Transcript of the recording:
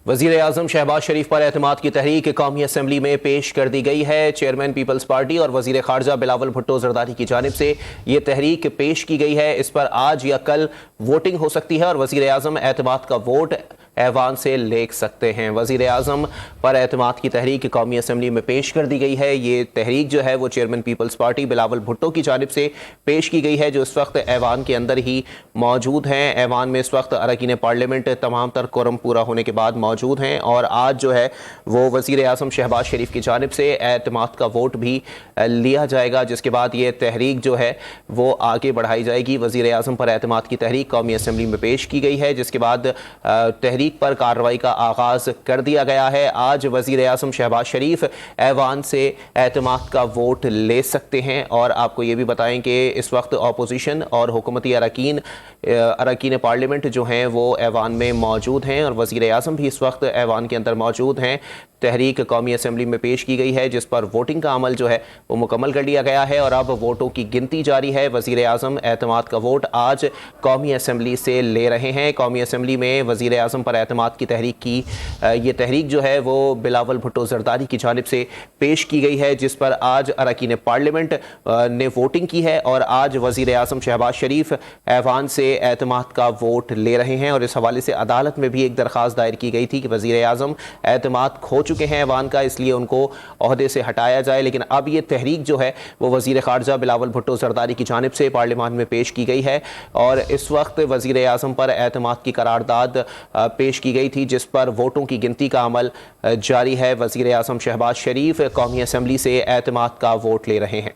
वज़ीर आज़म शहबाज शरीफ पर एतमाद की तहरीक कौमी असम्बली में पेश कर दी गई है। चेयरमैन पीपल्स पार्टी और वज़ीर ख़ारजा बिलावल भुट्टो ज़रदारी की जानिब से ये तहरीक पेश की गई है। इस पर आज या कल वोटिंग हो सकती है और वज़ीर आज़म एतमाद का वोट ऐवान से ले सकते हैं। वज़ीर आज़म पर एतमाद की तहरीक कौमी असम्बली में पेश कर दी गई है। ये तहरीक जो है वो चेयरमैन पीपल्स पार्टी बिलावल भुट्टो की जानिब से पेश की गई है, जो इस वक्त ऐवान के अंदर ही मौजूद हैं। ऐवान में इस वक्त अरकान पार्लियामेंट तमाम तर कोरम पूरा होने के बाद मौजूद हैं और आज जो है वो वज़ीर आज़म शहबाज शरीफ की जानिब से एतमाद का वोट भी लिया जाएगा, जिसके बाद ये तहरीक जो है वो आगे बढ़ाई जाएगी। वज़ीर आज़म पर एतमाद की तहरीक कौमी असम्बली में पेश की गई है, जिसके बाद तहरीक पर कार्रवाई का आगाज कर दिया गया है। आज वज़ीर आज़म शहबाज शरीफ ऐवान से एतमाद का वोट ले सकते हैं। और आपको ये भी बताएं कि इस वक्त अपोजिशन और हुकूमती अरकान पार्लियामेंट जो हैं वो ऐवान में मौजूद हैं और वज़ीर आज़म भी इस वक्त ऐवान के अंदर मौजूद हैं। तहरीक कौमी असम्बली में पेश की गई है, जिस पर वोटिंग का अमल जो है वो मुकम्मल कर लिया गया है और अब वोटों की गिनती जारी है। वज़ीर आज़म एतमाद का वोट आज कौमी असम्बली से ले रहे हैं। कौमी असम्बली में वज़ीर आज़म पर एतमाद की तहरीक की ये तहरीक जो है वो बिलावल भुट्टो ज़रदारी की जानिब से पेश की गई है, जिस पर आज अरकान पार्लियामेंट ने वोटिंग की है और आज वज़ीर आज़म शहबाज शरीफ ऐवान से एतमाद का वोट ले रहे हैं। और इस हवाले से अदालत में भी एक दरख्वास्त दायर की गई थी कि वज़ीर आज़म एतमाद खो चुके हैं ऐवान का, इसलिए उनको ओहदे से हटाया जाए। लेकिन अब ये तहरीक जो है वो वज़ीर ख़ारजा बिलावल भुट्टो ज़रदारी की जानिब से पार्लियामान में पेश की गई है और इस वक्त वज़ीर आज़म पर एतमाद की करारदाद पेश की गई थी, जिस पर वोटों की गिनती का अमल जारी है। वज़ीर आज़म शहबाज शरीफ कौमी असम्बली से एतमाद का वोट ले रहे हैं।